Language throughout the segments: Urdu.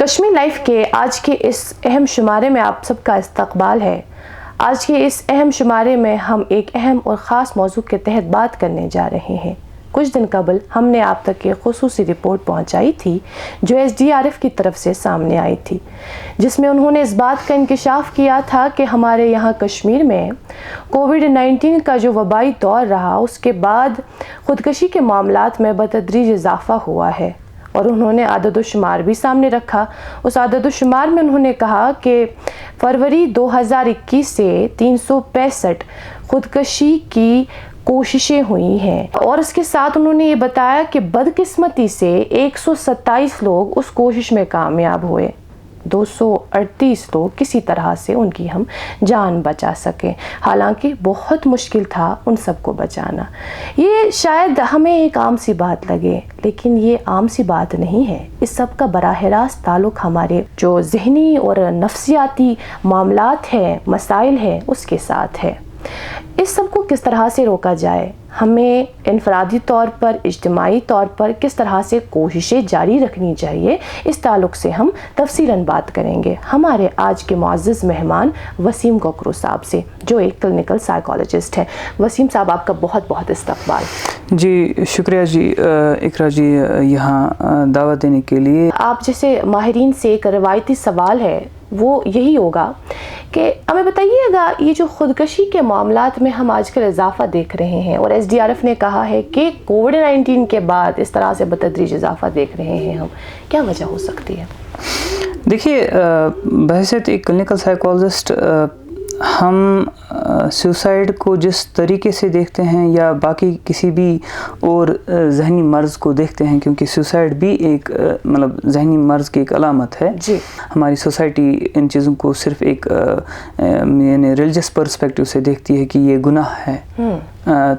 کشمیر لائف کے آج کے اس اہم شمارے میں آپ سب کا استقبال ہے۔ آج کے اس اہم شمارے میں ہم ایک اہم اور خاص موضوع کے تحت بات کرنے جا رہے ہیں۔ کچھ دن قبل ہم نے آپ تک ایک خصوصی رپورٹ پہنچائی تھی جو SDRF کی طرف سے سامنے آئی تھی، جس میں انہوں نے اس بات کا انکشاف کیا تھا کہ ہمارے یہاں کشمیر میں کووڈ-19 کا جو وبائی دور رہا اس کے بعد خودکشی کے معاملات میں بتدریج اضافہ ہوا ہے، اور انہوں نے عدد و شمار بھی سامنے رکھا۔ اس عدد و شمار میں انہوں نے کہا کہ فروری 2021 سے 365 خودکشی کی کوششیں ہوئی ہیں، اور اس کے ساتھ انہوں نے یہ بتایا کہ بدقسمتی سے 127 لوگ اس کوشش میں کامیاب ہوئے، 238 لوگ کسی طرح سے ان کی ہم جان بچا سکیں، حالانکہ بہت مشکل تھا ان سب کو بچانا۔ یہ شاید ہمیں ایک عام سی بات لگے، لیکن یہ عام سی بات نہیں ہے۔ اس سب کا براہ راست تعلق ہمارے جو ذہنی اور نفسیاتی معاملات ہیں، مسائل ہیں، اس کے ساتھ ہے۔ اس سب کو کس طرح سے روکا جائے، ہمیں انفرادی طور پر، اجتماعی طور پر کس طرح سے کوششیں جاری رکھنی چاہیے، اس تعلق سے ہم تفصیلاً بات کریں گے ہمارے آج کے معزز مہمان وسیم کوکرو صاحب سے، جو ایک کلینکل سائیکالوجسٹ ہیں۔ وسیم صاحب، آپ کا بہت بہت استقبال۔ جی شکریہ جی اقرا جی، یہاں دعوت دینے کے لیے۔ آپ جیسے ماہرین سے ایک روایتی سوال ہے وہ یہی ہوگا کہ ہمیں بتائیے گا، یہ جو خودکشی کے معاملات میں ہم آج کل اضافہ دیکھ رہے ہیں، اور SDRF نے کہا ہے کہ کووڈ-19 کے بعد اس طرح سے بتدریج اضافہ دیکھ رہے ہیں ہم، کیا وجہ ہو سکتی ہے؟ دیکھیے، بحیثیت ایک کلینکل سائیکالوجسٹ ہم سوسائڈ کو جس طریقے سے دیکھتے ہیں یا باقی کسی بھی اور ذہنی مرض کو دیکھتے ہیں، کیونکہ سوسائڈ بھی ایک مطلب ذہنی مرض کی ایک علامت ہے جی۔ ہماری سوسائٹی ان چیزوں کو صرف ایک یعنی ریلیجس پرسپیکٹیو سے دیکھتی ہے کہ یہ گناہ ہے،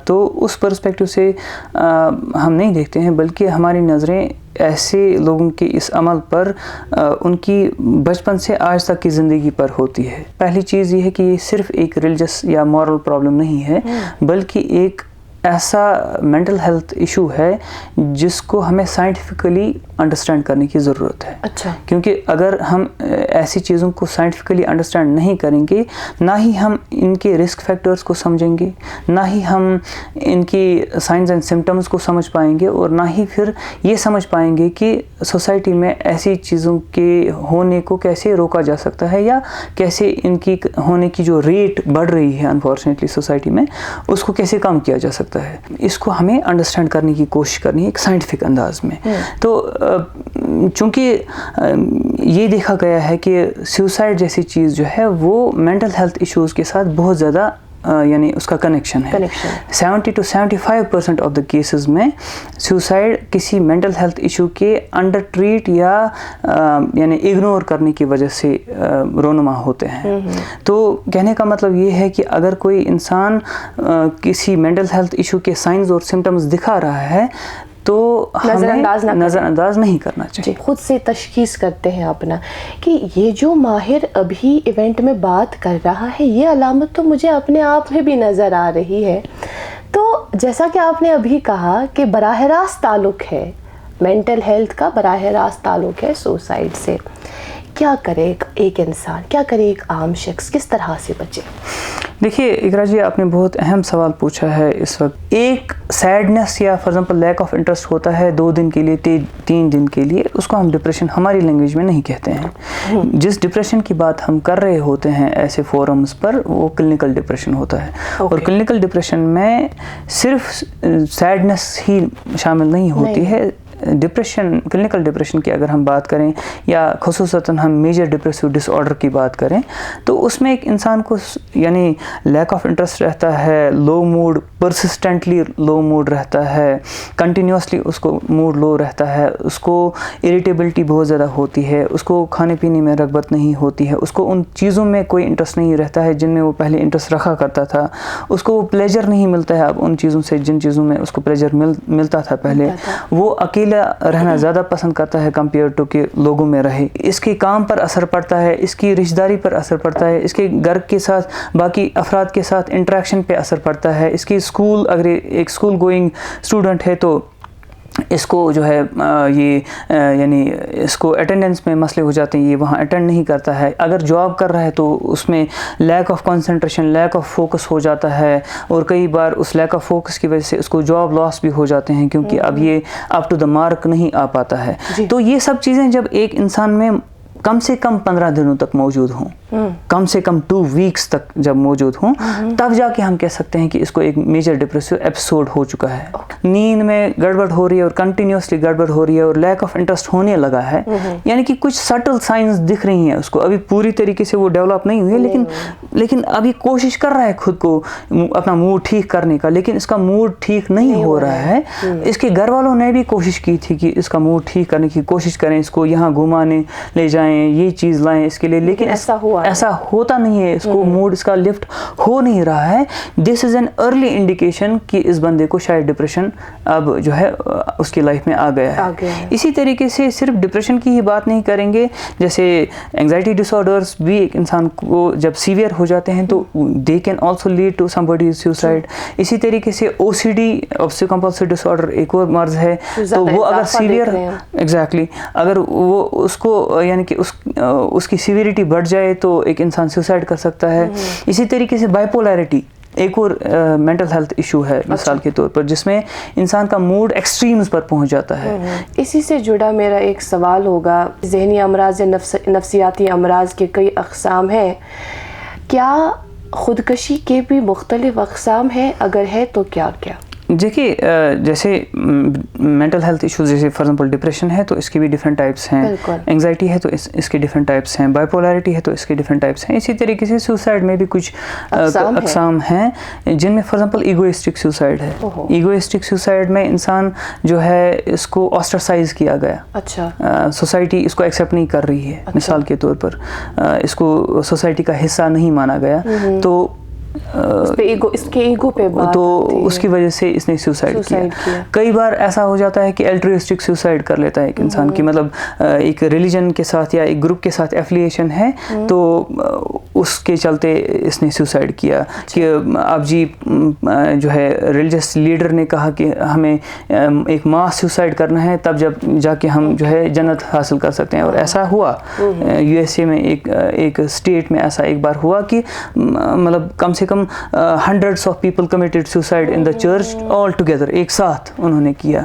تو اس پرسپیکٹیو سے ہم نہیں دیکھتے ہیں، بلکہ ہماری نظریں ایسے لوگوں کے اس عمل پر ان کی بچپن سے آج تک کی زندگی پر ہوتی ہے۔ پہلی چیز یہ ہے کہ یہ صرف ایک ریلیجس یا مورل پرابلم نہیں ہے، بلکہ ایک ایسا مینٹل ہیلتھ ایشو ہے جس کو ہمیں سائنٹیفکلی انڈرسٹینڈ کرنے کی ضرورت ہے۔ اچھا۔ کیونکہ اگر ہم ایسی چیزوں کو سائنٹیفکلی انڈرسٹینڈ نہیں کریں گے، نہ ہی ہم ان کے رسک فیکٹرز کو سمجھیں گے، نہ ہی ہم ان کی سائنز اینڈ سمٹمز کو سمجھ پائیں گے، اور نہ ہی پھر یہ سمجھ پائیں گے کہ سوسائٹی میں ایسی چیزوں کے ہونے کو کیسے روکا جا سکتا ہے، یا کیسے ان کی ہونے کی جو ریٹ بڑھ رہی ہے انفارچونیٹلی سوسائٹی میں، اس کو کیسے کم کیا جا سکتا ہے۔ اس کو ہمیں انڈرسٹینڈ کرنے کی کوشش کرنی ہے ایک سائنٹیفک انداز میں۔ تو چونکہ یہ دیکھا گیا ہے کہ سیوسائڈ جیسی چیز جو ہے وہ مینٹل ہیلتھ ایشوز کے ساتھ بہت زیادہ یعنی اس کا کنیکشن ہے۔ 70 to 75% آف دا کیسز میں سیوسائڈ کسی مینٹل ہیلتھ ایشو کے انڈر ٹریٹ یا یعنی اگنور کرنے کی وجہ سے رونما ہوتے ہیں۔ تو کہنے کا مطلب یہ ہے کہ اگر کوئی انسان کسی مینٹل ہیلتھ ایشو کے سائنز اور سمٹمز دکھا رہا ہے تو نظر انداز نہیں کرنا چاہیے۔ خود سے تشخیص کرتے ہیں اپنا کہ یہ جو ماہر ابھی ایونٹ میں بات کر رہا ہے، یہ علامت تو مجھے اپنے آپ میں بھی نظر آ رہی ہے۔ تو جیسا کہ آپ نے ابھی کہا کہ براہ راست تعلق ہے مینٹل ہیلتھ کا، براہ راست تعلق ہے سوسائڈ سے، کیا کرے ایک انسان، کیا کرے ایک عام شخص، کس طرح سے بچے؟ دیکھیے اقرا جی، آپ نے بہت اہم سوال پوچھا ہے اس وقت۔ ایک سیڈنس یا for example lack of interest ہوتا ہے 2 دن کے لیے، 3 دن کے لیے، اس کو ہم ڈپریشن ہماری لینگویج میں نہیں کہتے ہیں۔ جس ڈپریشن کی بات ہم کر رہے ہوتے ہیں ایسے فورمز پر، وہ کلینکل ڈپریشن ہوتا ہے۔ اور کلینکل ڈپریشن میں صرف سیڈنس ہی شامل نہیں ہوتی ہے۔ ڈپریشن، کلینکل ڈپریشن کی اگر ہم بات کریں، یا خصوصاً ہم میجر ڈپریسو ڈس آرڈر کی بات کریں، تو اس میں ایک انسان کو یعنی لیک آف انٹرسٹ رہتا ہے، لو موڈ، پرسسٹنٹلی لو موڈ رہتا ہے، کنٹینیوسلی اس کو موڈ لو رہتا ہے، اس کو اریٹیبلٹی بہت زیادہ ہوتی ہے، اس کو کھانے پینے میں رغبت نہیں ہوتی ہے، اس کو ان چیزوں میں کوئی انٹرسٹ نہیں رہتا ہے جن میں وہ پہلے انٹرسٹ رکھا کرتا تھا، اس کو وہ پلیجر نہیں ملتا ہے اب ان چیزوں سے جن چیزوں میں اس کو پلیجر ملتا تھا پہلے، وہ اکیلے رہنا زیادہ پسند کرتا ہے کمپیئر ٹو کہ لوگوں میں رہے۔ اس کے کام پر اثر پڑتا ہے، اس کی رشتہ داری پر اثر پڑتا ہے، اس کے گھر کے ساتھ باقی افراد کے ساتھ انٹریکشن پہ اثر پڑتا ہے، اس کی اسکول، اگر ایک اسکول گوئنگ اسٹوڈنٹ ہے تو اس کو جو ہے یہ یعنی اس کو اٹینڈنس میں مسئلے ہو جاتے ہیں، یہ وہاں اٹینڈ نہیں کرتا ہے، اگر جاب کر رہا ہے تو اس میں lack of concentration, lack of focus ہو جاتا ہے، اور کئی بار اس لیک آف فوکس کی وجہ سے اس کو جاب لاس بھی ہو جاتے ہیں، کیونکہ اب یہ اپ ٹو دا مارک نہیں آ پاتا ہے۔ تو یہ سب چیزیں جب ایک انسان میں کم سے کم 15 دنوں تک موجود ہوں، کم سے کم 2 ویکس تک جب موجود ہوں، تب جا کے ہم کہہ سکتے ہیں کہ اس کو ایک میجر ڈپریسو ایپیسوڈ ہو چکا ہے۔ نیند میں گڑبڑ ہو رہی ہے اور کنٹینیوسلی گڑبڑ ہو رہی ہے اور لیک آف انٹرسٹ ہونے لگا ہے، یعنی کہ کچھ سٹل سائنز دکھ رہی ہیں اس کو، ابھی پوری طریقے سے وہ ڈیولپ نہیں ہوئی ہے، لیکن ابھی کوشش کر رہا ہے خود کو اپنا موڈ ٹھیک کرنے کا، لیکن اس کا موڈ ٹھیک نہیں ہو رہا ہے۔ اس کے گھر والوں نے بھی کوشش کی تھی کہ اس کا موڈ ٹھیک کرنے کی کوشش کریں، اس کو یہاں گھمانے لے جائیں، یہ چیز لائیں اس کے لیے، لیکن ایسا ہوتا نہیں ہے، اس کو موڈ اس کا لفٹ ہو نہیں رہا ہے۔ دس از این ارلی انڈیکیشن کہ اس بندے کو شاید ڈپریشن اب جو ہے اس کی لائف میں آ گیا ہے۔ اسی طریقے سے صرف ڈپریشن کی ہی بات نہیں کریں گے، جیسے اینگزائٹی ڈس آرڈرز بھی ایک انسان کو جب سیویئر ہو جاتے ہیں تو they can also lead to somebody suicide. اسی طریقے سے OCD obsessive compulsive disorder ایک اور مرض ہے، تو وہ اگر سیویئر ایگزیکٹلی اگر وہ اس کو یعنی کہ اس کی سیویریٹی بڑھ جائے تو ایک انسان سوسائڈ کر سکتا ہے۔ اسی طریقے سے بائیپولیرٹی ایک اور مینٹل ہیلتھ ایشو ہے مثال کے طور پر، جس میں انسان کا موڈ ایکسٹریمز پر پہنچ جاتا ہے۔ اسی سے جڑا میرا ایک سوال ہوگا، ذہنی امراض یا نفسیاتی امراض کے کئی اقسام ہیں، کیا خودکشی کے بھی مختلف اقسام ہیں؟ اگر ہے تو کیا کیا؟ دیکھیے جیسے مینٹل ہیلتھ ایشوز جیسے فار ایگزامپل ڈپریشن ہے تو اس کی بھی ڈفرینٹ ٹائپس ہیں، انگزائٹی ہے تو اس کے ڈفرینٹ ٹائپس ہیں، بائیپولیرٹی ہے تو اس کے ڈفرینٹ ٹائپس ہیں۔ اسی طریقے سے سوسائڈ میں بھی کچھ اقسام ہیں جن میں فار ایگزامپل ایگوئسٹک سوسائڈ ہے۔ ایگوئسٹک سوسائڈ میں انسان جو ہے اس کو آسٹرسائز کیا گیا، اچھا سوسائٹی اس کو ایکسیپٹ نہیں کر رہی ہے، مثال کے طور پر اس کو سوسائٹی کا حصہ نہیں مانا گیا، تو اس کے ایگو پہ بات تو اس کی وجہ سے اس نے سوسائڈ کیا۔ کئی بار ایسا ہو جاتا ہے کہ الٹروسٹک سوسائڈ کر لیتا ہے ایک انسان کی، مطلب ایک ریلیجن کے ساتھ یا ایک گروپ کے ساتھ ایفیلیشن ہے تو اس کے چلتے اس نے سوسائڈ کیا کہ اب جی جو ہے ریلیجس لیڈر نے کہا کہ ہمیں ایک ماس سوسائڈ کرنا ہے، تب جب جا کے ہم جو ہے جنت حاصل کر سکتے ہیں۔ اور ایسا ہوا USA میں ایک اسٹیٹ میں ایسا ایک بار ہوا کہ مطلب کم سے کم hundreds of people committed suicide in the church all together, ایک ساتھ انہوں نے کیا،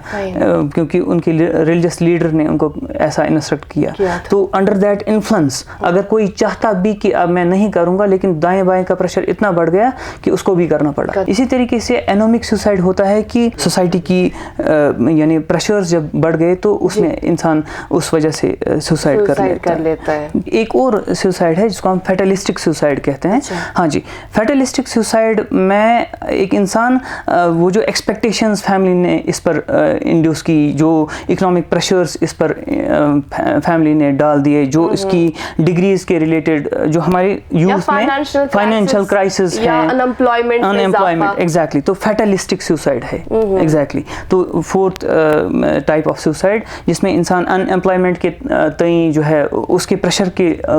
کیونکہ ان کی ریلیجس لیڈر نے ان کو ایسا انسٹرکٹ کیا۔ تو انڈر دیٹ انفلوئنس اگر کوئی چاہتا بھی کہ اب میں نہیں کروں گا، لیکن دائیں بائیں کا پریشر اتنا بڑھ گیا کہ اس کو بھی کرنا پڑا۔ اسی طریقے سے اینومک سوسائڈ ہوتا ہے کہ سوسائٹی کی یعنی پریشرز جب بڑھ گئے تو اس میں انسان اس وجہ سے سوسائڈ کر لیتا ہے۔ ایک اور سوسائڈ ہے جس کو ہم فیٹلسٹک سوسائڈ کہتے ہیں۔ ہاں جی، فیٹلسٹک سوسائڈ میں ایک انسان وہ جو ایکسپیکٹیشنز فیملی نے اس پر انڈیوس کی، جو اکنامک پریشرز اس پر فیملی نے ڈال دیے، جو اس کی ڈگریز کے ریلیٹڈ جو ہمارے یوتھ میں فائنینشیل کرائسس ہیں، انمپلائمنٹ، ایگزیکٹلی، تو فیٹلسٹک سوسائڈ ہے ایگزیکٹلی۔ تو فورتھ ٹائپ آف سوسائڈ جس میں انسان ان امپلائمنٹ کے تئیں جو ہے اس کے پریشر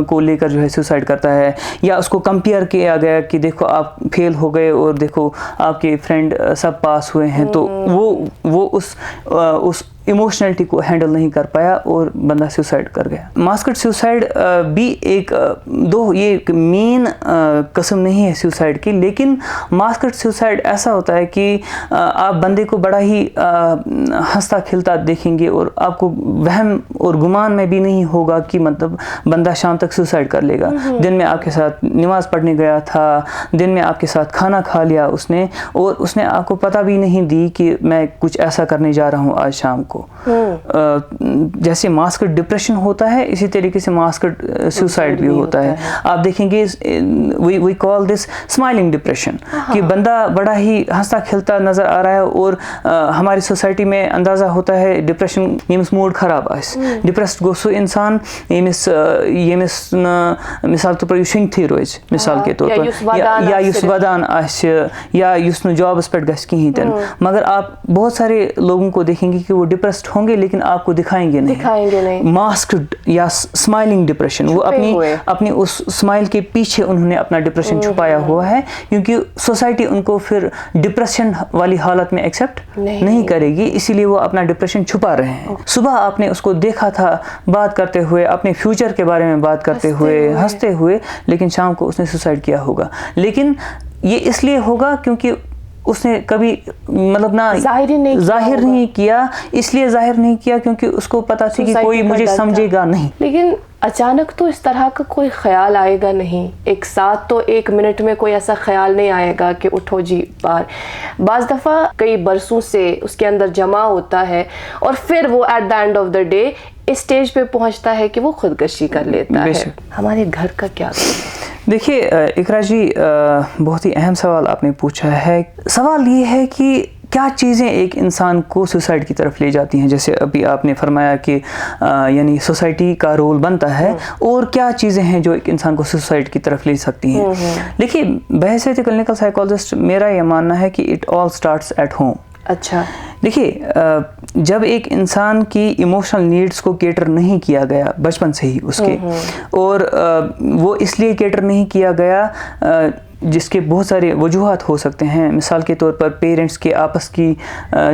کو لے کر جو ہے سوسائڈ کرتا ہے، یا اس کو کمپیئر کیا گیا کہ دیکھو آپ فیل ہو گئے اور دیکھو آپ کے فرینڈ سب پاس ہوئے ہیں، تو وہ اس ایموشنلٹی کو ہینڈل نہیں کر پایا اور بندہ سوسائڈ کر گیا۔ ماسکڈ سوسائڈ بھی ایک یہ ایک مین قسم نہیں ہے سوسائڈ کی، لیکن ماسکڈ سوسائڈ ایسا ہوتا ہے کہ آپ بندے کو بڑا ہی ہنستا کھلتا دیکھیں گے اور آپ کو وہم اور گمان میں بھی نہیں ہوگا کہ مطلب بندہ شام تک سوسائڈ کر لے گا۔ دن میں آپ کے ساتھ نماز پڑھنے گیا تھا، دن میں آپ کے ساتھ کھانا کھا لیا اس نے، اور اس نے آپ کو پتہ بھی نہیں دی کہ میں کچھ ایسا کرنے جا رہا ہوں آج شام کو۔ جیسے ماسکڈ ڈپریشن ہوتا ہے، اسی طریقے سے ماسکڈ سوسائڈ بھی ہوتا ہے۔ آپ دیکھیں گے وی کال دس اسمائلنگ ڈپریشن، کہ بندہ بڑا ہی ہنستا کھلتا نظر آ رہا ہے، اور ہماری سوسائٹی میں اندازہ ہوتا ہے ڈپریشن یمس موڈ خراب آس، ڈپریسڈ گو سو انسان یمس مثال طور پر شنگتھی روز، مثال کے طور پر، یا یس ودان آسہِ، یا یس نہٕ جابس پٮ۪ٹھ گژھِ کِہیٖنۍ تہِ نہٕ۔ مگر آپ بہت سارے لوگوں کو دیکھیں گے کہ وہ ڈپریس ڈپریسڈ ہوں گے لیکن آپ کو دکھائیں گے نہیں. ماسکڈ یا اسمائلنگ ڈپریشن, وہ اپنی اس اسمائل کے پیچھے انہوں نے اپنا ڈپریشن چھپایا ہوا ہے, کیونکہ سوسائٹی ان کو پھر ڈپریشن والی حالت میں ایکسیپٹ نہیں کرے گی, اسی لیے وہ اپنا ڈپریشن چھپا رہے ہیں. صبح آپ نے اس کو دیکھا تھا بات کرتے ہوئے, اپنے فیوچر کے بارے میں بات کرتے ہوئے, ہنستے ہوئے, لیکن شام کو اس نے سوسائڈ کیا ہوگا. لیکن یہ اس لیے ہوگا کیونکہ اس نے کبھی مطلب نہ ظاہر نہیں کیا, اس لیے ظاہر نہیں کیا کیونکہ اس کو پتا تھی کہ کوئی مجھے سمجھے گا نہیں. لیکن اچانک تو اس طرح کا کوئی خیال آئے گا نہیں, ایک ساتھ تو ایک منٹ میں کوئی ایسا خیال نہیں آئے گا کہ اٹھو جی باہر. بعض دفعہ کئی برسوں سے اس کے اندر جمع ہوتا ہے اور پھر وہ at the end of the day stage پہ پہنچتا ہے کہ وہ خودکشی کر لیتا ہے. ہمارے گھر کا کیا کرنا؟ دیکھیے اقرا جی, بہت ہی اہم سوال آپ نے پوچھا ہے. سوال یہ ہے کہ کیا چیزیں ایک انسان کو سوسائڈ کی طرف لے جاتی ہیں, جیسے ابھی آپ نے فرمایا کہ یعنی سوسائٹی کا رول بنتا ہے, اور کیا چیزیں ہیں جو ایک انسان کو سوسائڈ کی طرف لے سکتی ہیں. دیکھیے بحیثیت کلینکل سائیکالوجسٹ میرا یہ ماننا ہے کہ it all starts at home. اچھا, دیکھیے جب ایک انسان کی ایموشنل نیڈز کو کیٹر نہیں کیا گیا بچپن سے ہی اس کے, اور وہ اس لیے کیٹر نہیں کیا گیا جس کے بہت سارے وجوہات ہو سکتے ہیں. مثال کے طور پر پیرنٹس کے آپس کی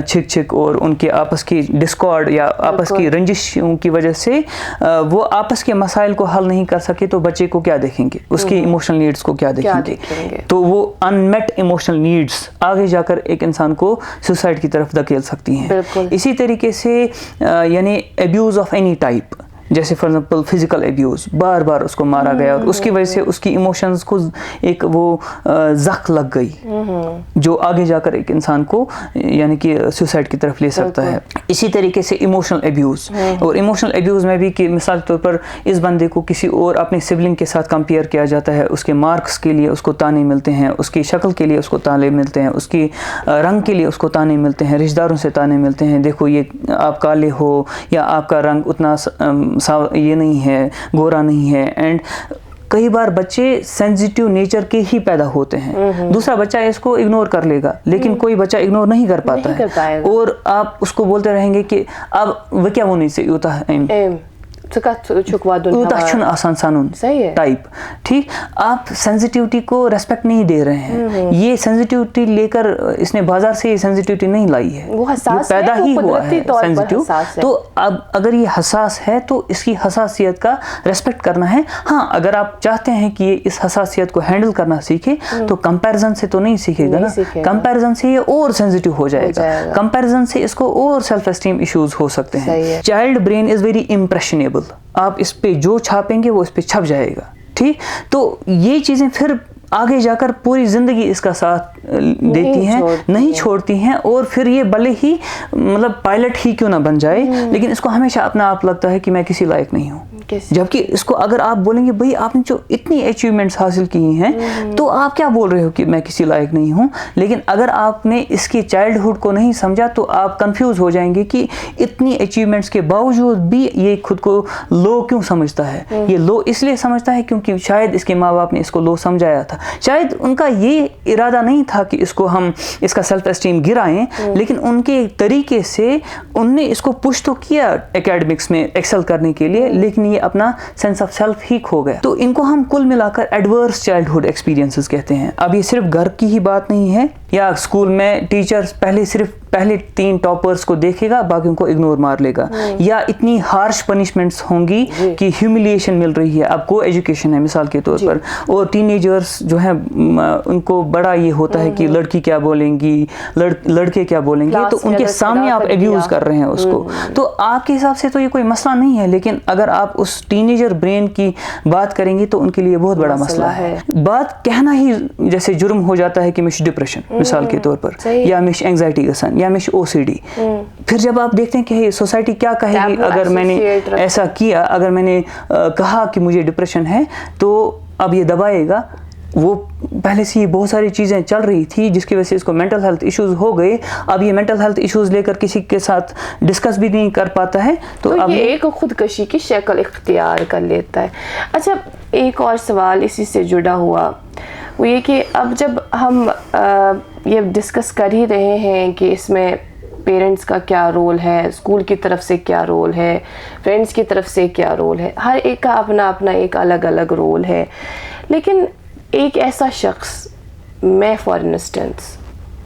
چھک اور ان کے آپس کی ڈسکارڈ یا آپس کی رنجشوں کی وجہ سے وہ آپس کے مسائل کو حل نہیں کر سکے, تو بچے کو کیا دیکھیں گے, اس کی ایموشنل نیڈز کو کیا دیکھیں گے. تو وہ ان میٹ ایموشنل نیڈز آگے جا کر ایک انسان کو سوسائڈ کی طرف دھکیل سکتی ہیں. اسی طریقے سے یعنی ایبیوز آف اینی ٹائپ, جیسے فار ایگزامپل فزیکل ایبیوز, بار بار اس کو مارا گیا اور اس کی وجہ سے اس کی ایموشنز کو ایک وہ زخ لگ گئی جو آگے جا کر ایک انسان کو یعنی کہ سوسائڈ کی طرف لے سکتا ہے. اسی طریقے سے ایموشنل ایبیوز, اور ایموشنل ایبیوز میں بھی کہ مثال کے طور پر اس بندے کو کسی اور اپنے سبلنگ کے ساتھ کمپیئر کیا جاتا ہے, اس کے مارکس کے لیے اس کو تانے ملتے ہیں, اس کی شکل کے لیے اس کو تانے ملتے ہیں, اس کی رنگ کے لیے اس کو تانے ملتے ہیں, رشتہ داروں سے تانے ملتے ہیں, دیکھو یہ آپ کالے ہو یا آپ کا رنگ اتنا یہ نہیں ہے, گورا نہیں ہے. اینڈ کئی بار بچے سینسیٹیو نیچر کے ہی پیدا ہوتے ہیں, دوسرا بچہ اس کو اگنور کر لے گا, لیکن کوئی بچہ اگنور نہیں کر پاتا ہے, اور آپ اس کو بولتے رہیں گے کہ اب وہ کیا وہ نہیں سے ہوتا ہے آسان سانون ٹائپ. ٹھیک, آپ سینسیٹیوٹی کو ریسپیکٹ نہیں دے رہے ہیں. یہ سینسیٹیوٹی لے کر اس نے بازار سے یہ سینسیٹیوٹی نہیں لائی ہے, وہ پیدا ہی ہوا ہے سینسیٹیو. تو اب اگر یہ حساس ہے تو اس کی حساسیت کا ریسپیکٹ کرنا ہے. ہاں, اگر آپ چاہتے ہیں کہ یہ اس حساسیت کو ہینڈل کرنا سیکھے تو کمپیریزن سے تو نہیں سیکھے گا نا. کمپیریزن سے یہ اور سینسیٹیو ہو جائے گا, کمپیریزن سے اس کو اور سیلف اسٹیم ایشوز ہو سکتے ہیں. Child brain is very impressionable, آپ اس پہ جو چھاپیں گے وہ اس پہ چھپ جائے گا. ٹھیک, تو یہ چیزیں پھر آگے جا کر پوری زندگی اس کا ساتھ دیتی ہیں, نہیں چھوڑتی ہیں, اور پھر یہ بھلے ہی مطلب پائلٹ ہی کیوں نہ بن جائے, لیکن اس کو ہمیشہ اپنا آپ لگتا ہے کہ میں کسی لائق نہیں ہوں. جبکہ اس کو اگر آپ بولیں گے بھائی آپ نے جو اتنی اچیومنٹس حاصل کی ہیں تو آپ کیا بول رہے ہو کہ میں کسی لائق نہیں ہوں. لیکن اگر آپ نے اس کی چائلڈہڈ کو نہیں سمجھا تو آپ کنفیوز ہو جائیں گے کہ اتنی اچیومنٹس کے باوجود بھی یہ خود کو لو کیوں سمجھتا ہے. یہ لو اس لیے سمجھتا ہے کیونکہ شاید اس کے ماں باپ نے اس کو لو سمجھایا تھا, شاید ان کا یہ ارادہ نہیں تھا کہ اس کو ہم اس کا سیلف اسٹیم گرائیں, لیکن ان کے طریقے سے ان نے اس کو پش تو کیا اکیڈمکس میں ایکسل کرنے کے لیے, لیکن یہ اپنا سینس آف سیلف ہی کھو گیا. تو ان کو ہم کل ملا کر ایڈورس چائلڈہڈ ایکسپیرینسز کہتے ہیں. اب یہ صرف گھر کی ہی بات نہیں ہے, یا اسکول میں ٹیچر پہلے 3 ٹاپرز کو دیکھے گا, باقیوں کو اگنور مار لے گا, یا اتنی ہارش پنشمنٹس ہوں گی کہ ہیوملیشن مل رہی ہے. اب کو ایجوکیشن ہے مثال کے طور پر, اور ٹین ایجرز جو ہیں ان کو بڑا یہ ہوتا ہے کہ لڑکی کیا بولیں گی, لڑکے کیا بولیں گے, تو ان کے سامنے آپ ایبیوز کر رہے ہیں اس کو. تو آپ کے حساب سے تو یہ کوئی مسئلہ نہیں ہے, لیکن اگر آپ اس ٹین ایجر برین کی بات کریں گے تو ان کے لیے بہت بڑا مسئلہ ہے. بات کہنا ہی جیسے جرم ہو جاتا ہے کہ مش ڈپریشن مثال کے طور پر, یا مش اینگزائٹی گسن, یا مش او سی ڈی. پھر جب آپ دیکھتے ہیں کہ سوسائٹی کیا کہے گی اگر میں نے ایسا کیا, اگر میں نے کہا کہ مجھے ڈپریشن ہے, تو اب یہ دبائے گا. وہ پہلے سے ہی بہت ساری چیزیں چل رہی تھی جس کی وجہ سے اس کو مینٹل ہیلتھ ایشوز ہو گئے. اب یہ مینٹل ہیلتھ ایشوز لے کر کسی کے ساتھ ڈسکس بھی نہیں کر پاتا ہے, تو اب یہ ایک خودکشی کی شکل اختیار کر لیتا ہے. اچھا, ایک اور سوال اسی سے جڑا ہوا, وہ یہ کہ اب جب ہم یہ ڈسکس کر ہی رہے ہیں کہ اس میں پیرنٹس کا کیا رول ہے, اسکول کی طرف سے کیا رول ہے, فرینڈس کی طرف سے کیا رول ہے, ہر ایک کا اپنا اپنا ایک الگ الگ رول ہے. لیکن ایک ایسا شخص, میں فار انسٹنس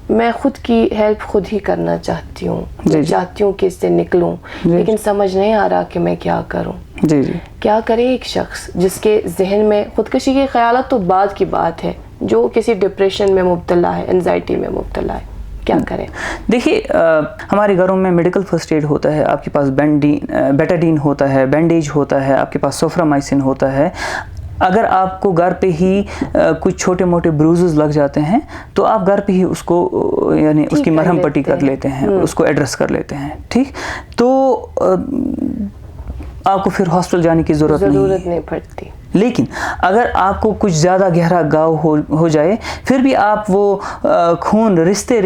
میں خود کی ہیلپ خود ہی کرنا چاہتی ہوں, چاہتی ہوں کہ اس سے نکلوں, لیکن سمجھ نہیں آ رہا کہ میں کیا کروں. کیا کرے ایک شخص جس کے ذہن میں خودکشی کے خیالات تو بعد کی بات ہے, جو کسی ڈپریشن میں مبتلا ہے, انزائٹی میں مبتلا ہے, کیا کریں؟ دیکھیے ہمارے گھروں میں میڈیکل فرسٹ ایڈ ہوتا ہے, آپ کے پاس بیٹاڈین ہوتا ہے, بینڈیج ہوتا ہے, آپ کے پاس سوفرامائسن ہوتا ہے. اگر آپ کو گھر پہ ہی کچھ چھوٹے موٹے بروزز لگ جاتے ہیں تو آپ گھر پہ ہی اس کو یعنی اس کی مرہم پٹی کر لیتے ہیں, اس کو ایڈریس کر لیتے ہیں, ٹھیک. تو آپ کو پھر ہاسپٹل جانے کی ضرورت نہیں پڑتی. لیکن اگر آپ کو کچھ زیادہ گہرا گھاؤ ہو جائے پھر بھی آپ وہ خون رشتے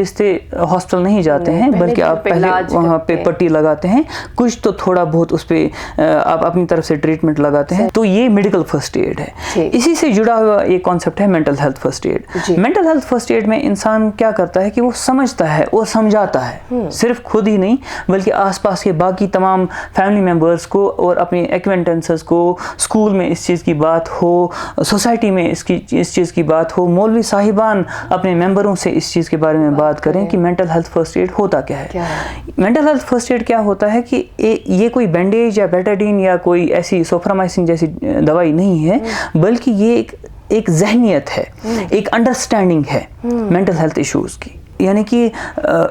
ہاسپٹل نہیں جاتے ہیں, بلکہ آپ پہلے وہاں پہ پٹی لگاتے ہیں, کچھ تو تھوڑا بہت اس پہ آپ اپنی طرف سے ٹریٹمنٹ لگاتے ہیں. تو یہ میڈیکل فرسٹ ایڈ ہے. اسی سے جڑا ہوا ایک کانسیپٹ ہے mental health first aid. Mental health first aid میں انسان کیا کرتا ہے کہ وہ سمجھتا ہے اور سمجھاتا ہے, صرف خود ہی نہیں بلکہ آس پاس کے باقی تمام فیملی ممبرس کو اور اپنے ایکوینٹنسز کو, اسکول میں اس چیز کی بات ہو, سوسائٹی میں اس چیز کی بات ہو, مولوی صاحبان اپنے ممبروں سے اس چیز کے بارے میں بات کریں کہ مینٹل ہیلتھ فرسٹ ایڈ ہوتا کیا ہے. مینٹل ہیلتھ فرسٹ ایڈ کیا ہوتا ہے کہ یہ کوئی بینڈیج یا بیٹاڈین یا کوئی ایسی سوفرامائسن جیسی دوائی نہیں ہے, بلکہ یہ ایک ذہنیت ہے, ایک انڈرسٹینڈنگ ہے مینٹل ہیلتھ ایشوز کی. یعنی کہ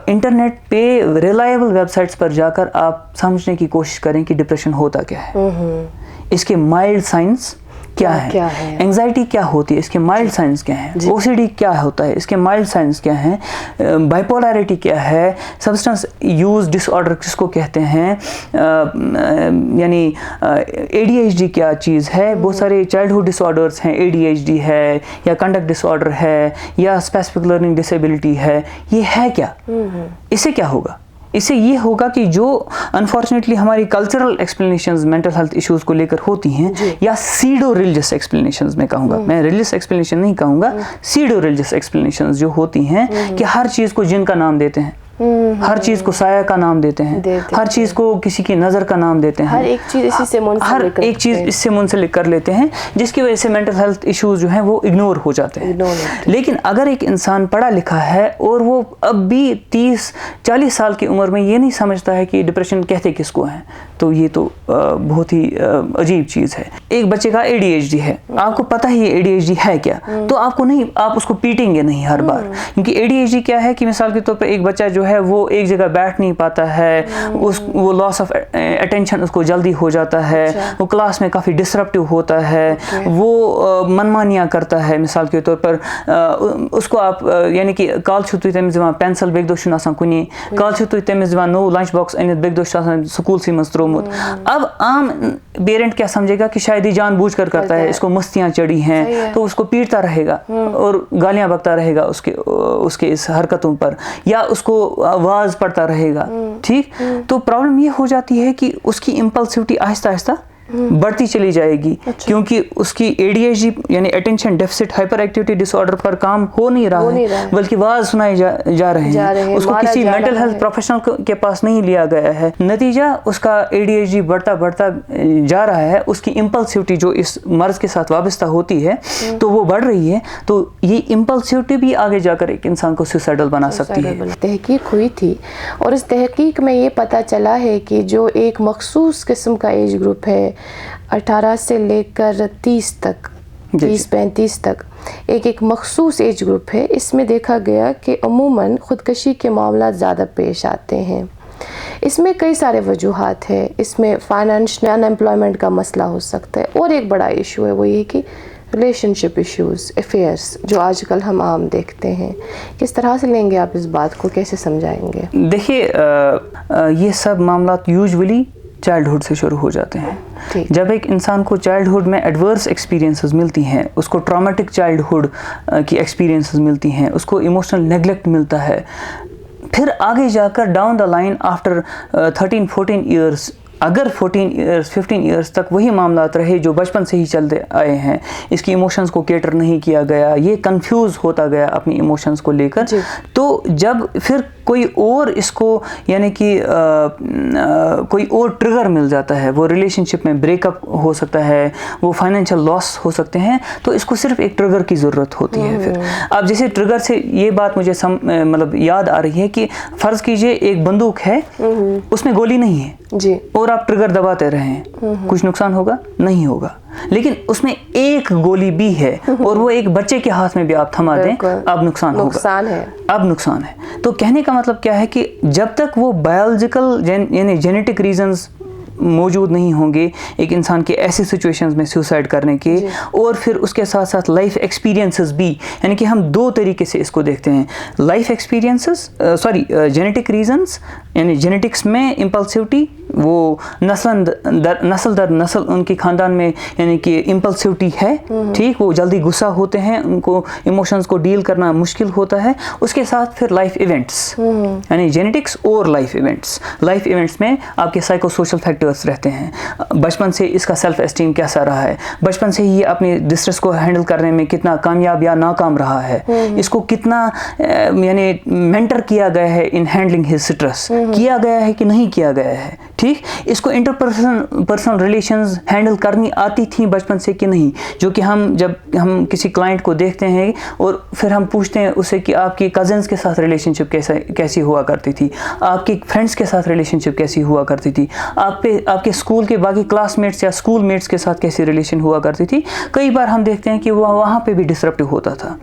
انٹرنیٹ پہ ریلائبل ویب سائٹس پر جا کر آپ سمجھنے کی کوشش کریں کہ ڈپریشن ہوتا کیا ہے, اس کے مائلڈ سائنس کیا ہے, اینگزائٹی کیا ہوتی ہے, اس کے مائلڈ سائنس کیا ہیں, او سی ڈی کیا ہوتا ہے, اس کے مائلڈ سائنس کیا ہیں, بائیپولیرٹی کیا ہے, سبسٹنس یوز ڈس آرڈر کس کو کہتے ہیں, یعنی اے ڈی ایچ ڈی کیا چیز ہے. بہت سارے چائلڈہڈ ڈس آرڈرس ہیں, اے ڈی ایچ ڈی ہے یا کنڈکٹ ڈس آرڈر ہے یا اسپیسیفک لرننگ ڈسیبلٹی ہے. یہ ہے کیا؟ اس سے کیا ہوگا؟ اس سے یہ ہوگا کہ جو انفارچونیٹلی ہماری cultural explanations mental health issues کو لے کر ہوتی ہیں, یا سیڈو ریلیجس ایکسپلینیشنز میں کہوں گا, میں ریلیجس ایکسپلینیشن نہیں کہوں گا, سیڈو ریلیجس ایکسپلینیشنز جو ہوتی ہیں کہ ہر چیز کو جن کا نام دیتے ہیں, ہر چیز کو سایہ کا نام دیتے ہیں, ہر چیز کو کسی کی نظر کا نام دیتے ہیں, ہر ایک چیز اسی سے ہر ایک چیز اس سے منسلک کر لیتے ہیں, جس کی وجہ سے مینٹل ہیلتھ ایشوز جو ہیں وہ اگنور ہو جاتے ہیں. لیکن اگر ایک انسان پڑھا لکھا ہے اور وہ اب بھی 30-40 سال کی عمر میں یہ نہیں سمجھتا ہے کہ ڈپریشن کہتے کس کو ہیں, تو یہ تو بہت ہی عجیب چیز ہے. ایک بچے کا اے ڈی ایچ ڈی ہے, آپ کو پتہ ہی اے ڈی ایچ ڈی ہے کیا, تو آپ اس کو پیٹیں گے نہیں ہر بار, کیونکہ اے ڈی ایچ ڈی کیا ہے کہ مثال کے طور پر ایک بچہ جو ہے وہ ایک جگہ بیٹھ نہیں پاتا ہے, وہ لاس آف اٹینشن اس کو جلدی ہو جاتا ہے, وہ کلاس میں کافی ڈسرپٹیو ہوتا ہے, وہ منمانیاں کرتا ہے. مثال کے طور پر اس کو آپ یعنی کہ کال چھو تُہۍ تٔمِس دِوان پینسل بیٚکہِ دۄہ چھُنہٕ آسان کُنی, کال چھو تُہۍ تٔمِس دِوان نوٚو لنچ باکس أنِتھ بیٚکہِ دۄہ چھُ آسان سکوٗلسٕے منٛز ترٛوومُت. اب عام پیرنٹ کیا سمجھے گا کہ شاید یہ جان بوجھ کر کرتا ہے, اس کو مستیاں چڑھی ہیں تو اس کو پیٹتا رہے گا اور گالیاں بکتا رہے گا اس کے اس حرکتوں پر, یا اس کو آواز پڑتا رہے گا, ٹھیک. تو پرابلم یہ ہو جاتی ہے کہ اس کی امپلسیوٹی آہستہ آہستہ بڑھتی چلی جائے گی, کیونکہ اس کی اے ڈی ایچ ڈی یعنی اٹینشن ڈیفیسٹ ہائپر ایکٹیویٹی ڈس آرڈر پر کام ہو نہیں رہا ہے, بلکہ آواز سنائے جا رہے ہیں. اس کو کسی مینٹل ہیلتھ پروفیشنل کے پاس نہیں لیا گیا ہے, نتیجہ اس کا اے ڈی ایچ ڈی بڑھتا جا رہا ہے. اس کی امپلسیوٹی جو اس مرض کے ساتھ وابستہ ہوتی ہے تو وہ بڑھ رہی ہے, تو یہ امپلسیوٹی بھی آگے جا کر ایک انسان کو سوسائڈل بنا سکتی ہے. تحقیق ہوئی تھی اور اس تحقیق میں یہ پتہ چلا ہے کہ جو ایک مخصوص قسم کا ایج گروپ ہے 18 سے لے کر 30 تک, 30-35 تک, ایک مخصوص ایج گروپ ہے, اس میں دیکھا گیا کہ عموماً خودکشی کے معاملات زیادہ پیش آتے ہیں. اس میں کئی سارے وجوہات ہیں. اس میں فائنانشل ان ایمپلائمنٹ کا مسئلہ ہو سکتا ہے, اور ایک بڑا ایشو ہے وہ یہ کہ ریلیشن شپ ایشوز, افیئرس, جو آج کل ہم عام دیکھتے ہیں. کس طرح سے لیں گے آپ اس بات کو, کیسے سمجھائیں گے؟ دیکھیے یہ سب معاملات یوزولی چائلڈہڈ سے شروع ہو جاتے ہیں. جب ایک انسان کو چائلڈہڈ میں ایڈورس ایکسپیرینسز ملتی ہیں, اس کو ٹرامیٹک چائلڈہڈ کی ایکسپیرینسز ملتی ہیں, اس کو ایموشنل نیگلیکٹ ملتا ہے, پھر آگے جا کر down the line after 13-14 years اگر 14 ایئرس 15 ایئرس تک وہی معاملات رہے جو بچپن سے ہی چلتے آئے ہیں، اس کی ایموشنز کو کیٹر نہیں کیا گیا، یہ کنفیوز ہوتا گیا اپنی ایموشنز کو لے کر، تو جب پھر کوئی اور اس کو یعنی کہ کوئی اور ٹریگر مل جاتا ہے، وہ ریلیشن شپ میں بریک اپ ہو سکتا ہے، وہ فائنینشیل لاس ہو سکتے ہیں، تو اس کو صرف ایک ٹریگر کی ضرورت ہوتی ہے. پھر اب جیسے ٹریگر سے یہ بات مجھے مطلب یاد آ رہی ہے کہ فرض کیجئے ایک بندوق ہے، اس میں گولی نہیں ہے جی، اور آپ ٹریگر دباتے رہیں، کچھ نقصان ہوگا؟ نہیں ہوگا. لیکن اس میں ایک گولی بھی ہے اور وہ ایک بچے کے ہاتھ میں بھی آپ تھما دیں، اب نقصان ہوگا، اب نقصان ہے. تو کہنے کا مطلب کیا ہے کہ جب تک وہ بایولوجیکل یعنی جینیٹک ریزنز موجود نہیں ہوں گے ایک انسان کے ایسی سچویشنز میں سوسائڈ کرنے کے، اور پھر اس کے ساتھ ساتھ لائف ایکسپیرینسز بھی، یعنی کہ ہم دو طریقے سے اس کو دیکھتے ہیں، لائف ایکسپیرینسز جینیٹک ریزنز، یعنی جینیٹکس میں امپلسیوٹی، وہ نسل در نسل ان کے خاندان میں یعنی کہ امپلسیوٹی ہے، ٹھیک، وہ جلدی غصہ ہوتے ہیں، ان کو ایموشنز کو ڈیل کرنا مشکل ہوتا ہے. اس کے ساتھ پھر لائف ایونٹس، یعنی جینیٹکس اور لائف ایونٹس میں آپ کے سائیکو سوشل فیکٹرز رہتے ہیں. بچپن سے اس کا سیلف اسٹیم کیسا رہا ہے، بچپن سے ہی اپنے ڈسٹریس کو ہینڈل کرنے میں کتنا کامیاب یا ناکام رہا ہے، اس کو کتنا یعنی مینٹر کیا گیا ہے ان ہینڈلنگ ہز اسٹریس، کیا گیا ہے کہ نہیں کیا گیا ہے، ٹھیک، اس کو پرسنل ریلیشنز ہینڈل کرنی آتی تھیں بچپن سے کہ نہیں، جو کہ جب ہم کسی کلائنٹ کو دیکھتے ہیں اور پھر ہم پوچھتے ہیں اسے کہ آپ کی کزنز کے ساتھ ریلیشن شپ کیسی ہوا کرتی تھی، آپ کے فرینڈس کے ساتھ ریلیشن شپ کیسی ہوا کرتی تھی، آپ کے اسکول کے باقی کلاس میٹس یا اسکول میٹس کے ساتھ کیسی ریلیشن ہوا کرتی تھی. کئی بار ہم دیکھتے ہیں کہ وہ وہاں پہ بھی ڈسرپٹیو ہوتا تھا،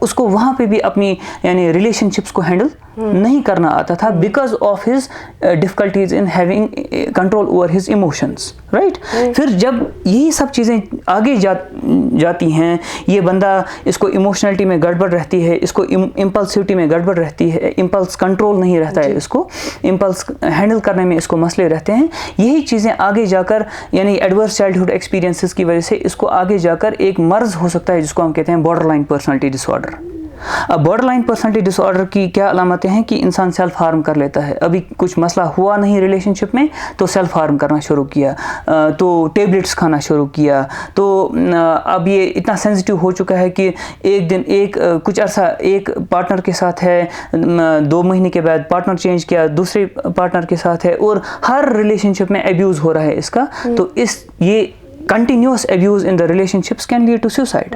اس کو وہاں پہ بھی اپنی یعنی ریلیشن شپس کو ہینڈل نہیں کرنا آتا تھا because of his difficulties in having control over his emotions, right. پھر جب یہی سب چیزیں آگے جاتی ہیں، یہ بندہ اس کو ایموشنلٹی میں گڑبڑ رہتی ہے، اس کو امپلسیوٹی میں گڑبڑ رہتی ہے، امپلس کنٹرول نہیں رہتا ہے، اس کو امپلس ہینڈل کرنے میں اس کو مسئلے رہتے ہیں. یہی چیزیں آگے جا کر یعنی ایڈورس چائلڈہڈ ایکسپیرینسز کی وجہ سے اس کو آگے جا کر ایک مرض ہو سکتا ہے جس کو ہم کہتے ہیں بارڈر لائن پرسنالٹی ڈس آرڈر. اب بارڈر لائن پرسنالٹی ڈس آرڈر کی کیا علامتیں ہیں کہ انسان سیلف ہارم کر لیتا ہے. ابھی کچھ مسئلہ ہوا نہیں ریلیشن شپ میں تو سیلف ہارم کرنا شروع کیا، تو ٹیبلٹس کھانا شروع کیا، تو اب یہ اتنا سینسٹیو ہو چکا ہے کہ ایک دن کچھ عرصہ ایک پارٹنر کے ساتھ ہے، 2 مہینے کے بعد پارٹنر چینج کیا، دوسرے پارٹنر کے ساتھ ہے، اور ہر ریلیشن شپ میں ایبیوز ہو رہا ہے اس کا. تو یہ continuous abuse in the relationships can lead to suicide.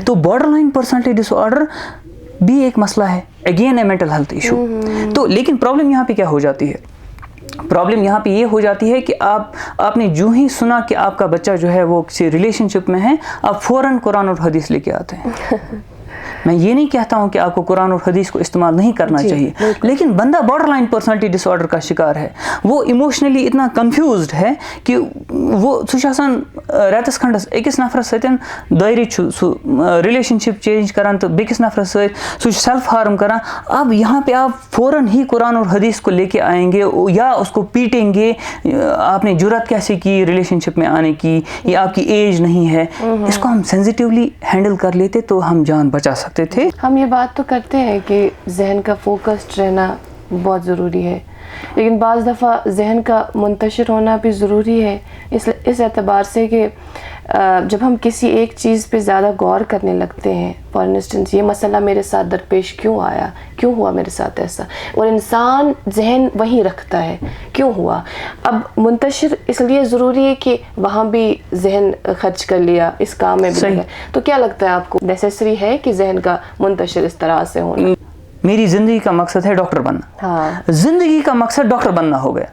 تو border line personality disorder بھی ایک مسئلہ ہے، again a mental health issue. تو لیکن پرابلم یہاں پہ کیا ہو جاتی ہے؟ پرابلم یہاں پہ یہ ہو جاتی ہے کہ آپ نے جو ہی سنا کہ آپ کا بچہ جو ہے وہ کسی ریلیشن شپ میں ہے، آپ فوراً قرآن اور حدیث لے کے آتے ہیں. میں یہ نہیں کہتا ہوں کہ آپ کو قرآن اور حدیث کو استعمال نہیں کرنا چاہیے، لیکن بندہ بارڈر لائن پرسنالٹی ڈس آرڈر کا شکار ہے، وہ ایموشنلی اتنا کنفیوزڈ ہے کہ وہ سوشاسان ریتس کھنڈس اکس نفرس ستن دائری سو ریلیشن شپ چینج کران تو بیکس نفرس ست سو سیلف ہارم کران. اب یہاں پہ آپ فوراً ہی قرآن اور حدیث کو لے کے آئیں گے یا اس کو پیٹیں گے، آپ نے جرات کیسے کی ریلیشن شپ میں آنے کی، یہ آپ کی ایج نہیں ہے. اس کو ہم سینسیٹیولی ہینڈل کر لیتے تو ہم جان بچا سکتے تھے. ہم یہ بات تو کرتے ہیں کہ ذہن کا فوکسڈ رہنا بہت ضروری ہے، لیکن بعض دفعہ ذہن کا منتشر ہونا بھی ضروری ہے اس اعتبار سے کہ جب ہم کسی ایک چیز پہ زیادہ غور کرنے لگتے ہیں، فار انسٹنس یہ مسئلہ میرے ساتھ درپیش کیوں آیا، کیوں ہوا میرے ساتھ ایسا، اور انسان ذہن وہیں رکھتا ہے کیوں ہوا. اب منتشر اس لیے ضروری ہے کہ وہاں بھی ذہن خرچ کر لیا، اس کام میں بھی. تو کیا لگتا ہے آپ کو نیسیسری ہے کہ ذہن کا منتشر اس طرح سے ہونا؟ میری زندگی کا مقصد ہے ڈاکٹر بننا. ہاں، زندگی کا مقصد ڈاکٹر بننا ہو گیا.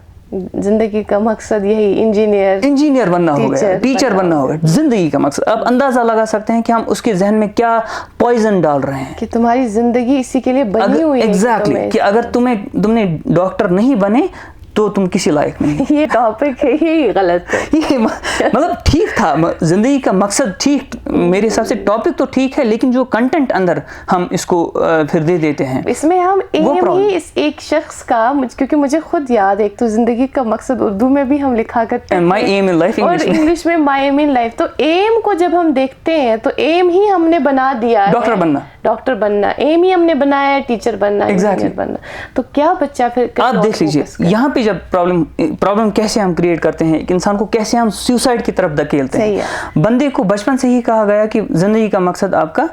زندگی کا مقصد یہی انجینئر بننا ہو گیا، ٹیچر بننا ہو گیا. زندگی کا مقصد آپ اندازہ لگا سکتے ہیں کہ ہم اس کے ذہن میں کیا پوائزن ڈال رہے ہیں، کہ تمہاری زندگی اسی کے لیے بنی ہوئی ہے. ایگزیکٹلی، کہ اگر تم نے ڈاکٹر نہیں بنے تو تم کسی لائق نہیں. یہ ٹاپک ہے، یہی غلط ہے. یہ مطلب ٹھیک تھا، زندگی کا مقصد ٹھیک، میرے حساب سے ٹاپک تو ٹھیک ہے، لیکن جو کنٹینٹ اندر ہم اس کو پھر دے دیتے ہیں، اس میں ہم ایم ہی اس ایک شخص کا، کیونکہ مجھے خود یاد ہے، ایک تو زندگی کا مقصد اردو میں بھی ہم لکھا کرتے ہیں مائی ایم ان لائف، اور انگلش میں مائی ایم ان لائف. تو ایم کو جب ہم دیکھتے ہیں تو ایم ہی ہم نے بنا دیا ہے ڈاکٹر بننا، ایم ہی ہم نے بنایا ہے ٹیچر بننا، انجینئر بننا. تو کیا بچہ پھر آپ دیکھ لیجیے یہاں پہ جب پرابلم کیسے ہم کریٹ کرتے ہیں, ایک انسان کو کیسے ہم سیوسائڈ کی طرف دھکیلتے ہیں. بندے کو بچپن سے ہی کہا گیا کہ زندگی کا مقصد آپ کا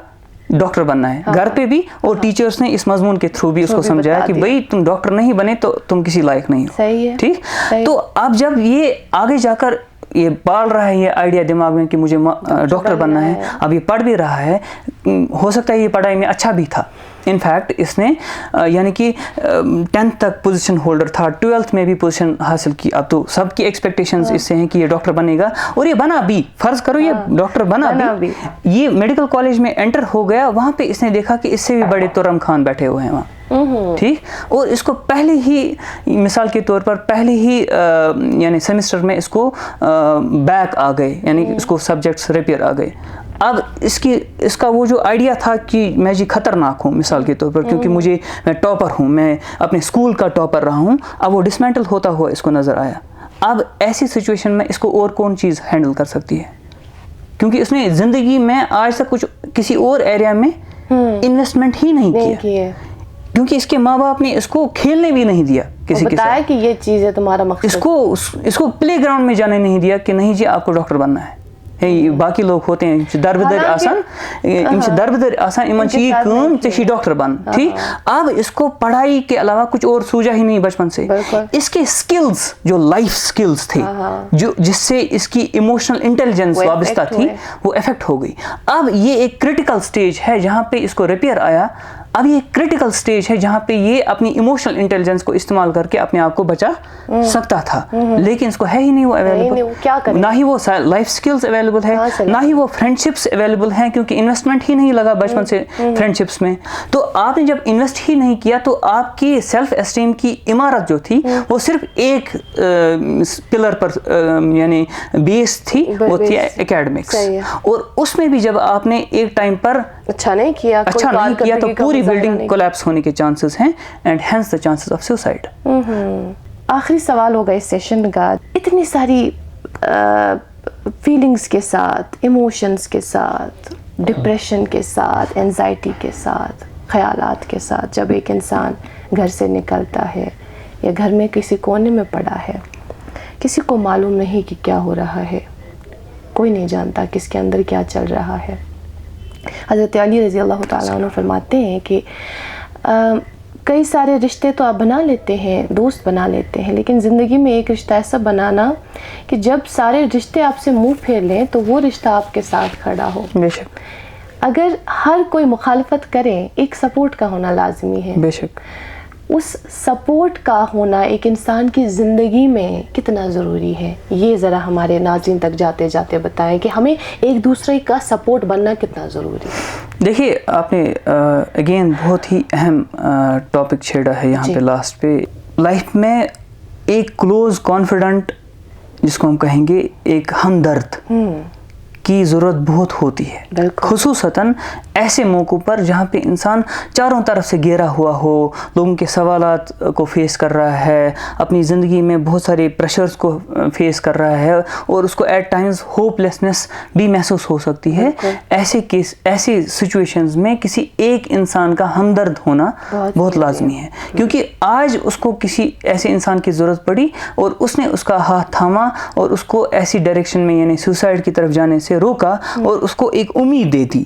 ڈاکٹر بننا ہے, گھر پہ بھی, اور ٹیچرز نے اس مضمون کے تھرو بھی اس کو سمجھایا کہ بھائی تم ڈاکٹر نہیں بنے تو تم کسی لائق نہیں ہو. ٹھیک, تو اب جب یہ آگے جا کر یہ پال رہا ہے یہ آئیڈیا دماغ میں کہ مجھے ڈاکٹر بننا ہے, اب یہ پڑھ بھی رہا ہے, ہو سکتا ہے یہ پڑھائی میں اچھا بھی تھا, انفیکٹ اس نے یعنی کہ 10th تک پوزیشن ہولڈر تھا, 12th میں بھی پوزیشن حاصل کی. اب تو سب کی ایکسپیکٹیشنز اس سے ہیں کہ یہ ڈاکٹر بنے گا, اور یہ بنا بھی, فرض کرو یہ ڈاکٹر بنا بھی. یہ میڈیکل کالج میں انٹر ہو گیا, وہاں پہ اس نے دیکھا کہ اس سے بھی بڑے ترم خان بیٹھے ہوئے ہیں وہاں. ٹھیک, اور اس کو پہلے ہی, مثال کے طور پر پہلے ہی یعنی سیمسٹر میں اس کو بیک آ گئے, یعنی اس کو سبجیکٹس ریپیئر آ گئے. اب اس کا وہ جو آئیڈیا تھا کہ میں جی خطرناک ہوں مثال کے طور پر, کیونکہ میں ٹاپر ہوں, میں اپنے اسکول کا ٹاپر رہا ہوں, اب وہ ڈسمینٹل ہوتا ہوا اس کو نظر آیا. اب ایسی سچویشن میں اس کو اور کون چیز ہینڈل کر سکتی ہے, کیونکہ اس نے زندگی میں آج تک کچھ کسی اور ایریا میں انویسٹمنٹ ہی نہیں کیا, کیونکہ اس کے ماں باپ نے اس کو کھیلنے بھی نہیں دیا کسی کے ساتھ, کہ یہ چیز ہے تمہارا مقصد. اس کو پلے گراؤنڈ میں جانے نہیں دیا کہ نہیں جی آپ کو ڈاکٹر بننا ہے. باقی لوگ ہوتے ہیں دربدر آسان ایمان چی کام تے ڈاکٹر بن. ٹھیک, اب اس کو پڑھائی کے علاوہ کچھ اور سوجا ہی نہیں بچپن سے. اس کے سکلز جو لائف سکلز تھے, جو جس سے اس کی ایموشنل انٹیلیجنس وابستہ تھی, وہ افیکٹ ہو گئی. اب یہ ایک کریٹیکل سٹیج ہے جہاں پہ اس کو ریپیئر آیا. اب یہ کریٹیکل سٹیج ہے جہاں پہ یہ اپنی ایموشنل انٹیلیجنس کو استعمال کر کے اپنے آپ کو بچا سکتا تھا, لیکن اس کو ہے ہی نہیں وہ اویلیبل, نہ ہی وہ لائف سکلز اویلیبل ہے, نہ ہی وہ فرینڈشپس اویلیبل ہیں, کیونکہ انویسٹمنٹ ہی نہیں لگا بچپن سے فرینڈشپس میں. تو آپ نے جب انویسٹ ہی نہیں کیا تو آپ کی سیلف اسٹیم کی عمارت جو تھی وہ صرف ایک پلر پر یعنی بیس تھی, وہ تھی اکیڈمکس, اور اس میں بھی جب آپ نے ایک ٹائم پر اچھا نہیں کیا تو پوری بلڈنگ کولیپس ہونے کے چانسز ہیں, and hence the chances of suicide. آخری سوال ہوگا اس سیشن کا. اتنی ساری فیلنگز کے ساتھ, ایموشنز کے ساتھ, ڈپریشن کے ساتھ, اینزائٹی کے ساتھ, خیالات کے ساتھ جب ایک انسان گھر سے نکلتا ہے یا گھر میں کسی کونے میں پڑا ہے, کسی کو معلوم نہیں کہ کیا ہو رہا ہے, کوئی نہیں جانتا کس کے اندر کیا چل رہا ہے. حضرت علی رضی اللہ تعالیٰ عنہ فرماتے ہیں کہ کئی سارے رشتے تو آپ بنا لیتے ہیں, دوست بنا لیتے ہیں, لیکن زندگی میں ایک رشتہ ایسا بنانا کہ جب سارے رشتے آپ سے منہ پھیر لیں تو وہ رشتہ آپ کے ساتھ کھڑا ہو. بے شک. اگر ہر کوئی مخالفت کرے, ایک سپورٹ کا ہونا لازمی ہے. بے شک. اس سپورٹ کا ہونا ایک انسان کی زندگی میں کتنا ضروری ہے, یہ ذرا ہمارے ناظرین تک جاتے جاتے بتائیں کہ ہمیں ایک دوسرے کا سپورٹ بننا کتنا ضروری ہے. دیکھیے آپ نے اگین بہت ہی اہم ٹاپک چھیڑا ہے یہاں پہ لاسٹ پہ. لائف میں ایک کلوز کانفیڈنٹ جس کو ہم کہیں گے ایک ہمدرد کی ضرورت بہت ہوتی ہے, خصوصاً ایسے موقعوں پر جہاں پہ انسان چاروں طرف سے گھیرا ہوا ہو, لوگوں کے سوالات کو فیس کر رہا ہے, اپنی زندگی میں بہت سارے پریشرز کو فیس کر رہا ہے, اور اس کو ایٹ ٹائمز ہوپ لیسنس بھی محسوس ہو سکتی ہے. ایسی سچویشنز میں کسی ایک انسان کا ہمدرد ہونا بہت لازمی ہے, کیونکہ آج اس کو کسی ایسے انسان کی ضرورت پڑی اور اس نے اس کا ہاتھ تھاما اور اس کو ایسی ڈائریکشن میں یعنی سوسائڈ کی طرف جانے سے روکا اور اس کو ایک امید دے دی.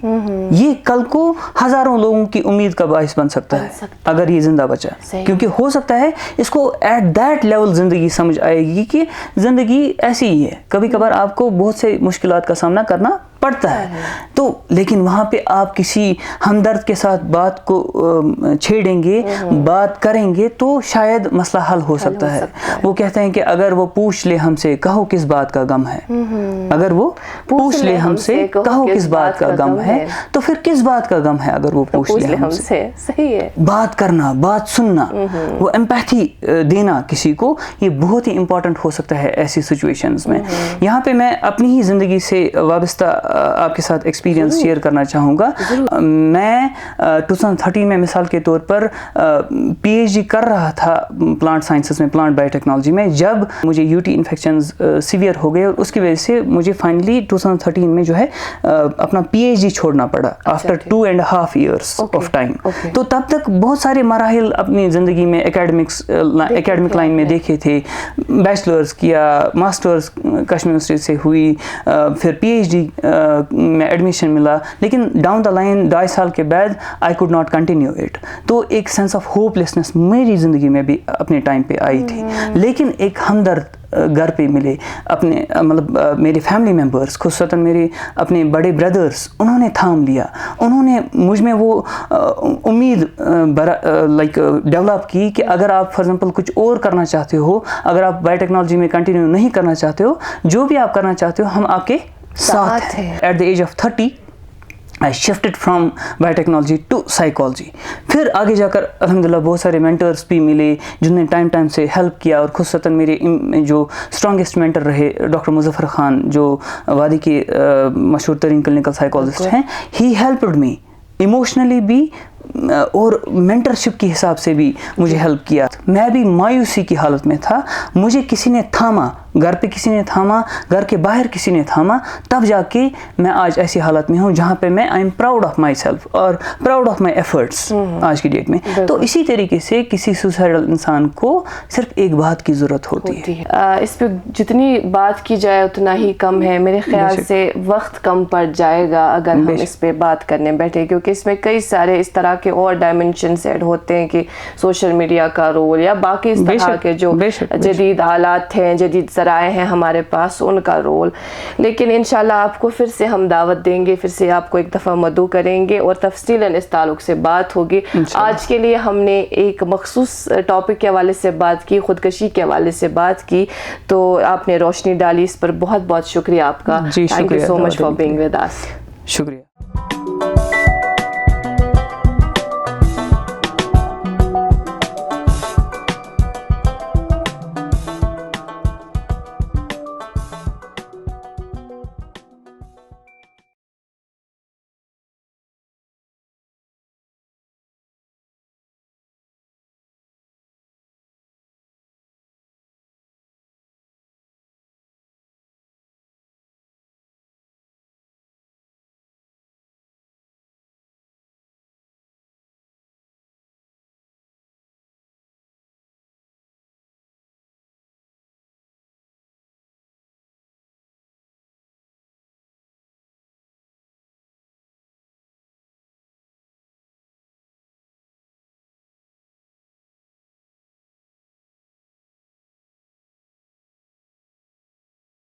یہ کل کو ہزاروں لوگوں کی امید کا باعث بن سکتا ہے اگر یہ زندہ بچا, کیونکہ ہو سکتا ہے اس کو ایٹ دیٹ لیول زندگی سمجھ آئے گی کہ زندگی ایسی ہی ہے. کبھی کبھار آپ کو بہت سے مشکلات کا سامنا کرنا پڑتا ہے, تو لیکن وہاں پہ آپ کسی ہمدرد کے ساتھ بات کو چھیڑیں گے, بات کریں گے تو شاید مسئلہ حل ہو سکتا ہے. وہ کہتے ہیں کہ اگر وہ پوچھ لے ہم سے کہو کس بات کا غم ہے, اگر وہ پوچھ لے ہم سے کہو کس بات کا غم ہے, تو پھر کس بات کا غم ہے اگر وہ پوچھ لے ہم سے. صحیح ہے. بات کرنا, بات سننا, وہ ایمپیتھی دینا کسی کو, یہ بہت ہی امپورٹنٹ ہو سکتا ہے ایسی سچویشنز میں. یہاں پہ میں اپنی ہی زندگی سے وابستہ آپ کے ساتھ ایکسپیرینس شیئر کرنا چاہوں گا. میں 2013 میں مثال کے طور پر پی ایچ ڈی کر رہا تھا پلانٹ سائنسز میں, پلانٹ بایو ٹیکنالوجی میں, جب مجھے یو ٹی انفیکشنز سیویئر ہو گئے اور اس کی وجہ سے مجھے فائنلی 2013 میں جو ہے اپنا پی ایچ ڈی چھوڑنا پڑا آفٹر 2.5 years آف ٹائم. تو تب تک بہت سارے مراحل اپنی زندگی میں اکیڈمک لائن میں دیکھے تھے. بیچلرز کیا, ماسٹرز کشمیر یونیورسٹی سے ہوئی, پھر پی ایچ ڈی میں ایڈمیشن ملا, لیکن ڈاؤن دا لائن 2.5 سال کے بعد I could not continue it. تو ایک سینس آف ہوپ لیسنس میری زندگی میں بھی اپنے ٹائم پہ آئی تھی. لیکن ایک ہمدرد گھر پہ ملے, اپنے مطلب میرے فیملی ممبرس, خصوصاً میرے اپنے بڑے بردرس, انہوں نے تھام لیا. انہوں نے مجھ میں وہ امید لائک ڈیولپ کی کہ اگر آپ فار ایگزامپل کچھ اور کرنا چاہتے ہو, اگر آپ بایو ٹیکنالوجی میں کنٹینیو نہیں کرنا چاہتے ہو, جو بھی آپ کرنا چاہتے ہو ہم آپ کے ساتھ ہیں. At the age of 30 I shifted from biotechnology to psychology. پھر آگے جا کر الحمدللہ بہت سارے مینٹرس بھی ملے جنہوں نے ٹائم سے ہیلپ کیا, اور خصوصاً میرے جو اسٹرانگسٹ مینٹر رہے ڈاکٹر مظفر خان, جو وادی کے مشہور ترین کلینکل سائیکالوجسٹ ہیں. ہی ہیلپڈ می ایموشنلی بھی اور مینٹرشپ کے حساب سے بھی مجھے ہیلپ کیا. میں بھی مایوسی کی حالت میں تھا, مجھے کسی نے تھاما, گھر پہ کسی نے تھاما, گھر کے باہر کسی نے تھاما, تب جا کے میں آج ایسی حالت میں ہوں جہاں پہ میں I am proud of my self اور پراؤڈ آف مائی ایفرٹس آج کی ڈیٹ میں. تو اسی طریقے سے کسی سوسائڈل انسان کو صرف ایک بات کی ضرورت ہوتی ہے. اس پہ جتنی بات کی جائے اتنا ہی کم ہے. میرے خیال سے وقت کم پڑ جائے گا اگر ہم اس پہ بات کرنے بیٹھے, کیونکہ اس میں کئی سارے اس طرح کے اور ڈائمینشنز ایڈ ہوتے ہیں کہ سوشل میڈیا کا رول یا باقی اس طرح کے جو جدید آلات ہیں, جدید ذرائع ہیں ہمارے پاس, ان کا رول. لیکن انشاءاللہ آپ کو پھر سے ہم دعوت دیں گے, پھر سے آپ کو ایک دفعہ مدعو کریں گے اور تفصیلاً اس تعلق سے بات ہوگی. آج کے لیے ہم نے ایک مخصوص ٹاپک کے حوالے سے بات کی, خودکشی کے حوالے سے بات کی, تو آپ نے روشنی ڈالی, اس پر بہت بہت شکریہ آپ کا. Thank you so much for being with us. شکریہ.